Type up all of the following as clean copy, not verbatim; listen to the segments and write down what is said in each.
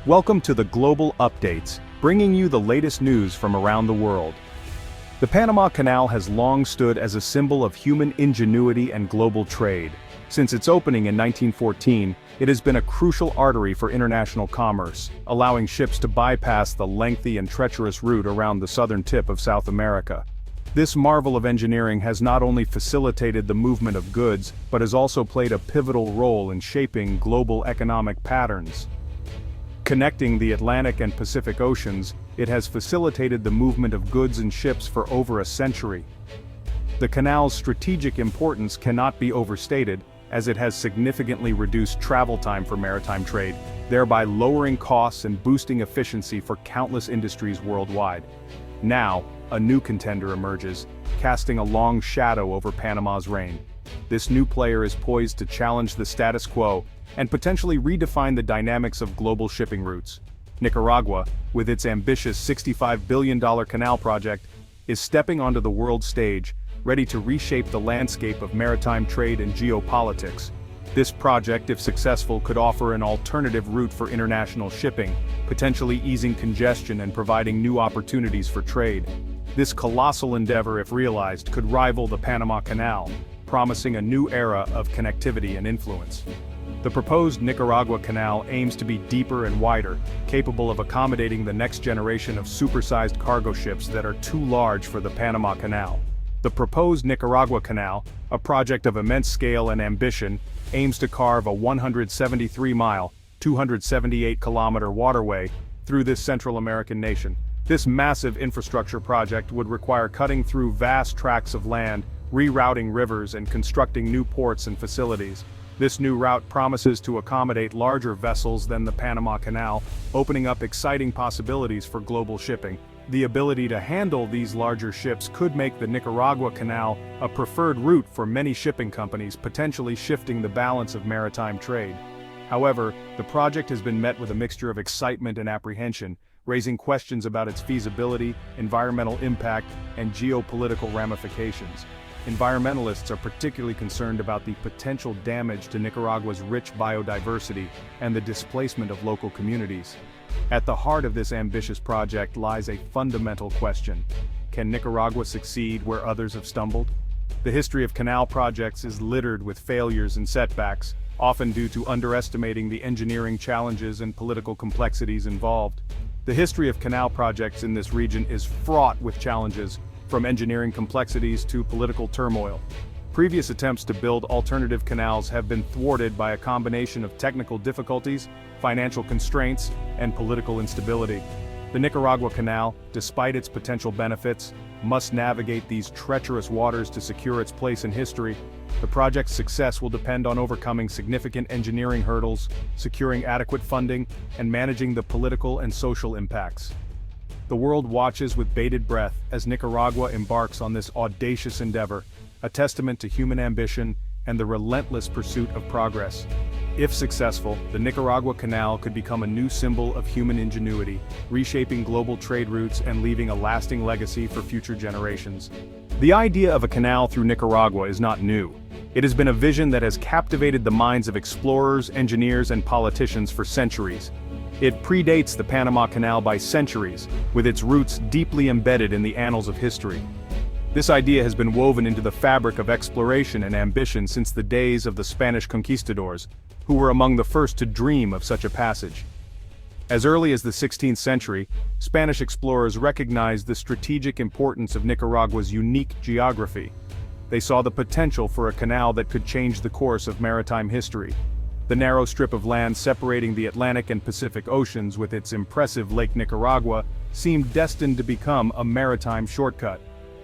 Welcome to the Global Updates, bringing you the latest news from around the world. The Panama Canal has long stood as a symbol of human ingenuity and global trade. Since its opening in 1914, it has been a crucial artery for international commerce, allowing ships to bypass the lengthy and treacherous route around the southern tip of South America. This marvel of engineering has not only facilitated the movement of goods, but has also played a pivotal role in shaping global economic patterns. Connecting the Atlantic and Pacific Oceans, it has facilitated the movement of goods and ships for over a century. The canal's strategic importance cannot be overstated, as it has significantly reduced travel time for maritime trade, thereby lowering costs and boosting efficiency for countless industries worldwide. Now, a new contender emerges, casting a long shadow over Panama's reign. This new player is poised to challenge the status quo and potentially redefine the dynamics of global shipping routes. Nicaragua, with its ambitious $65 billion canal project, is stepping onto the world stage, ready to reshape the landscape of maritime trade and geopolitics. This project, if successful, could offer an alternative route for international shipping, potentially easing congestion and providing new opportunities for trade. This colossal endeavor, if realized, could rival the Panama Canal, promising a new era of connectivity and influence. The proposed Nicaragua Canal aims to be deeper and wider, capable of accommodating the next generation of supersized cargo ships that are too large for the Panama Canal. The proposed Nicaragua Canal, a project of immense scale and ambition, aims to carve a 173-mile, 278-kilometer waterway through this Central American nation. This massive infrastructure project would require cutting through vast tracts of land, rerouting rivers, and constructing new ports and facilities. This new route promises to accommodate larger vessels than the Panama Canal, opening up exciting possibilities for global shipping. The ability to handle these larger ships could make the Nicaragua Canal a preferred route for many shipping companies, potentially shifting the balance of maritime trade. However, the project has been met with a mixture of excitement and apprehension, raising questions about its feasibility, environmental impact, and geopolitical ramifications. Environmentalists are particularly concerned about the potential damage to Nicaragua's rich biodiversity and the displacement of local communities. At the heart of this ambitious project lies a fundamental question: can Nicaragua succeed where others have stumbled? The history of canal projects is littered with failures and setbacks, often due to underestimating the engineering challenges and political complexities involved. The history of canal projects in this region is fraught with challenges, from engineering complexities to political turmoil. Previous attempts to build alternative canals have been thwarted by a combination of technical difficulties, financial constraints, and political instability. The Nicaragua Canal, despite its potential benefits, must navigate these treacherous waters to secure its place in history. The project's success will depend on overcoming significant engineering hurdles, securing adequate funding, and managing the political and social impacts. The world watches with bated breath as Nicaragua embarks on this audacious endeavor, a testament to human ambition and the relentless pursuit of progress. If successful, the Nicaragua Canal could become a new symbol of human ingenuity, reshaping global trade routes and leaving a lasting legacy for future generations. The idea of a canal through Nicaragua is not new. It has been a vision that has captivated the minds of explorers, engineers, and politicians for centuries. It predates the Panama Canal by centuries, with its roots deeply embedded in the annals of history. This idea has been woven into the fabric of exploration and ambition since the days of the Spanish conquistadors, who were among the first to dream of such a passage. As early as the 16th century, Spanish explorers recognized the strategic importance of Nicaragua's unique geography. They saw the potential for a canal that could change the course of maritime history. The narrow strip of land separating the Atlantic and Pacific Oceans with its impressive Lake Nicaragua seemed destined to become a maritime shortcut.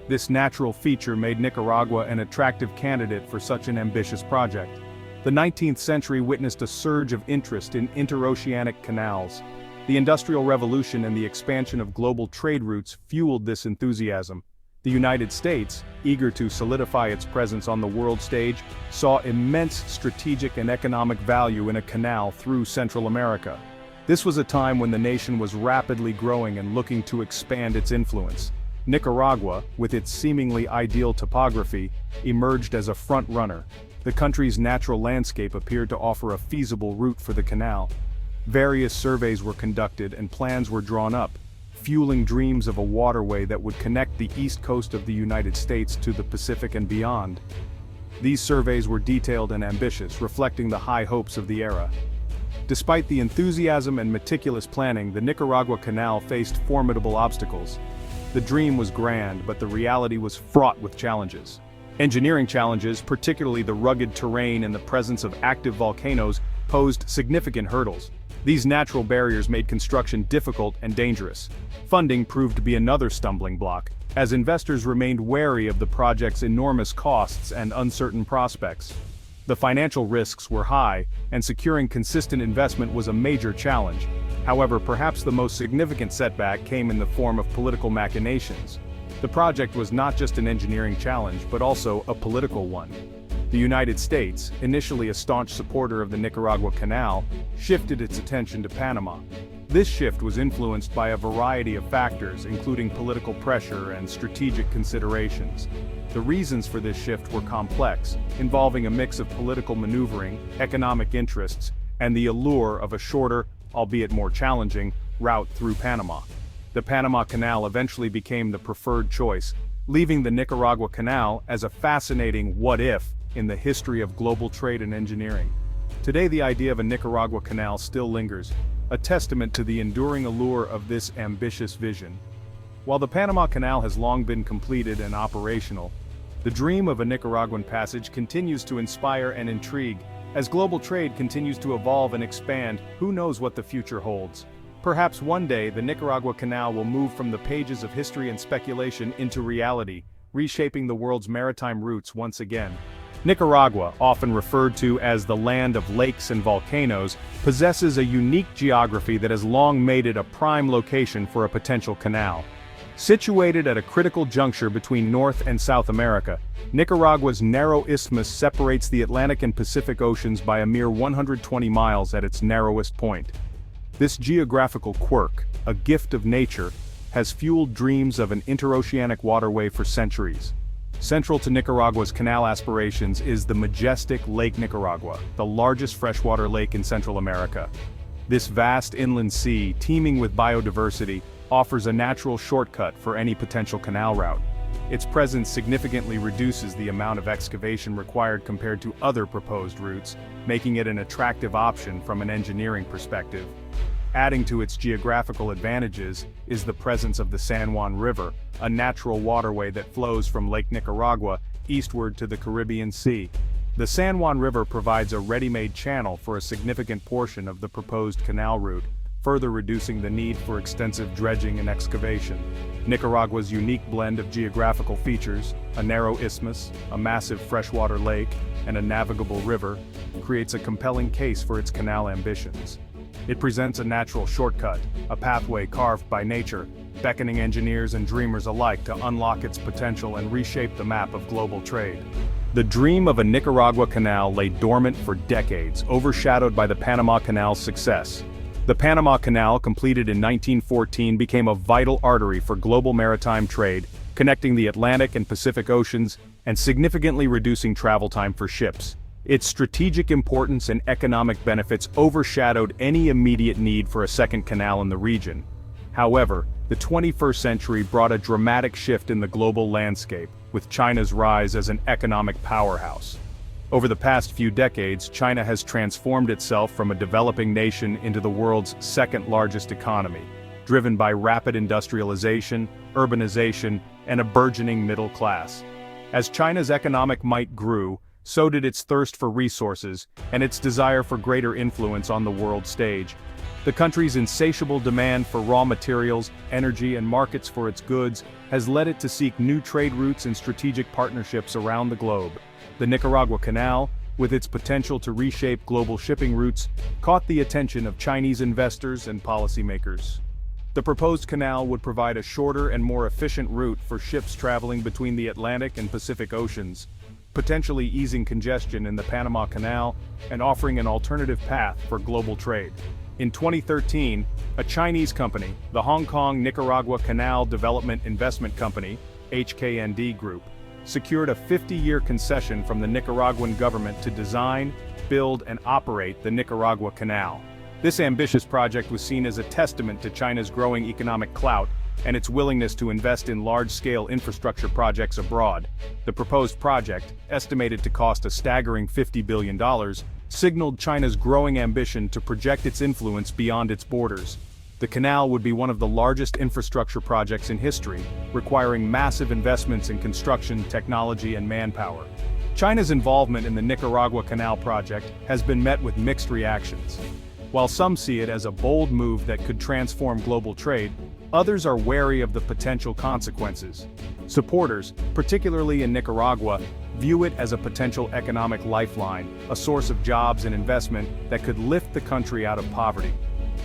This natural feature made Nicaragua an attractive candidate for such an ambitious project. The 19th century witnessed a surge of interest in interoceanic canals. The Industrial Revolution and the expansion of global trade routes fueled this enthusiasm. The United States, eager to solidify its presence on the world stage, saw immense strategic and economic value in a canal through Central America. This was a time when the nation was rapidly growing and looking to expand its influence. Nicaragua, with its seemingly ideal topography, emerged as a front-runner. The country's natural landscape appeared to offer a feasible route for the canal. Various surveys were conducted and plans were drawn up, fueling dreams of a waterway that would connect the east coast of the United States to the Pacific and beyond. These surveys were detailed and ambitious, reflecting the high hopes of the era. Despite the enthusiasm and meticulous planning, the Nicaragua Canal faced formidable obstacles. The dream was grand, but the reality was fraught with challenges. Engineering challenges, particularly the rugged terrain and the presence of active volcanoes, posed significant hurdles. These natural barriers made construction difficult and dangerous. Funding proved to be another stumbling block, as investors remained wary of the project's enormous costs and uncertain prospects. The financial risks were high, and securing consistent investment was a major challenge. However, perhaps the most significant setback came in the form of political machinations. The project was not just an engineering challenge, but also a political one. The United States, initially a staunch supporter of the Nicaragua Canal, shifted its attention to Panama. This shift was influenced by a variety of factors, including political pressure and strategic considerations. The reasons for this shift were complex, involving a mix of political maneuvering, economic interests, and the allure of a shorter, albeit more challenging, route through Panama. The Panama Canal eventually became the preferred choice, leaving the Nicaragua Canal as a fascinating what-if in the history of global trade and engineering. Today, the idea of a Nicaragua Canal still lingers, a testament to the enduring allure of this ambitious vision. While the Panama Canal has long been completed and operational, the dream of a Nicaraguan passage continues to inspire and intrigue. As global trade continues to evolve and expand, who knows what the future holds? Perhaps one day the Nicaragua Canal will move from the pages of history and speculation into reality, reshaping the world's maritime routes once again. Nicaragua, often referred to as the land of lakes and volcanoes, possesses a unique geography that has long made it a prime location for a potential canal. Situated at a critical juncture between North and South America, Nicaragua's narrow isthmus separates the Atlantic and Pacific Oceans by a mere 120 miles at its narrowest point. This geographical quirk, a gift of nature, has fueled dreams of an interoceanic waterway for centuries. Central to Nicaragua's canal aspirations is the majestic Lake Nicaragua, the largest freshwater lake in Central America. This vast inland sea, teeming with biodiversity, offers a natural shortcut for any potential canal route. Its presence significantly reduces the amount of excavation required compared to other proposed routes, making it an attractive option from an engineering perspective. Adding to its geographical advantages is the presence of the San Juan River, a natural waterway that flows from Lake Nicaragua eastward to the Caribbean Sea. The San Juan River provides a ready-made channel for a significant portion of the proposed canal route, further reducing the need for extensive dredging and excavation. Nicaragua's unique blend of geographical features, a narrow isthmus, a massive freshwater lake, and a navigable river, creates a compelling case for its canal ambitions. It presents a natural shortcut, a pathway carved by nature, beckoning engineers and dreamers alike to unlock its potential and reshape the map of global trade. The dream of a Nicaragua canal lay dormant for decades, overshadowed by the Panama Canal's success. The Panama Canal, completed in 1914, became a vital artery for global maritime trade, connecting the Atlantic and Pacific Oceans and significantly reducing travel time for ships. Its strategic importance and economic benefits overshadowed any immediate need for a second canal in the region. However, the 21st century brought a dramatic shift in the global landscape, with China's rise as an economic powerhouse. Over the past few decades, China has transformed itself from a developing nation into the world's second-largest economy, driven by rapid industrialization, urbanization, and a burgeoning middle class. As China's economic might grew, so did its thirst for resources and its desire for greater influence on the world stage. The country's insatiable demand for raw materials, energy, and markets for its goods has led it to seek new trade routes and strategic partnerships around the globe. The Nicaragua Canal, with its potential to reshape global shipping routes, caught the attention of Chinese investors and policymakers. The proposed canal would provide a shorter and more efficient route for ships traveling between the Atlantic and Pacific Oceans, potentially easing congestion in the Panama Canal and offering an alternative path for global trade. In 2013, a Chinese company, the Hong Kong Nicaragua Canal Development Investment Company, HKND Group, secured a 50-year concession from the Nicaraguan government to design, build, and operate the Nicaragua Canal. This ambitious project was seen as a testament to China's growing economic clout and its willingness to invest in large-scale infrastructure projects abroad. The proposed project, estimated to cost a staggering $50 billion, signaled China's growing ambition to project its influence beyond its borders. The canal would be one of the largest infrastructure projects in history, requiring massive investments in construction, technology, and manpower. China's involvement in the Nicaragua Canal project has been met with mixed reactions. While some see it as a bold move that could transform global trade, others are wary of the potential consequences. Supporters, particularly in Nicaragua, view it as a potential economic lifeline, a source of jobs and investment that could lift the country out of poverty.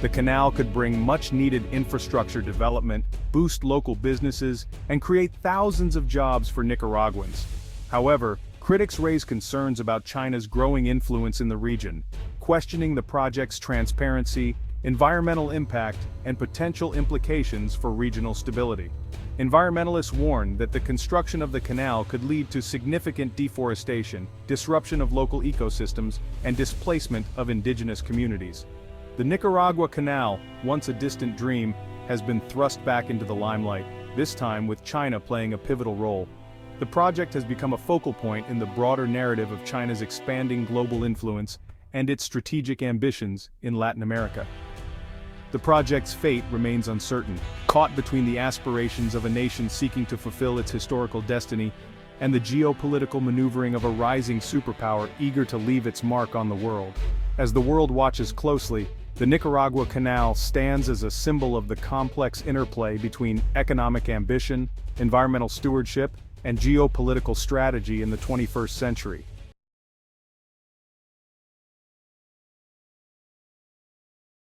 The canal could bring much-needed infrastructure development, boost local businesses, and create thousands of jobs for Nicaraguans. However, critics raise concerns about China's growing influence in the region, questioning the project's transparency, environmental impact, and potential implications for regional stability. Environmentalists warn that the construction of the canal could lead to significant deforestation, disruption of local ecosystems, and displacement of indigenous communities. The Nicaragua Canal, once a distant dream, has been thrust back into the limelight, this time with China playing a pivotal role. The project has become a focal point in the broader narrative of China's expanding global influence and its strategic ambitions in Latin America. The project's fate remains uncertain, caught between the aspirations of a nation seeking to fulfill its historical destiny and the geopolitical maneuvering of a rising superpower eager to leave its mark on the world. As the world watches closely, the Nicaragua Canal stands as a symbol of the complex interplay between economic ambition, environmental stewardship, and geopolitical strategy in the 21st century.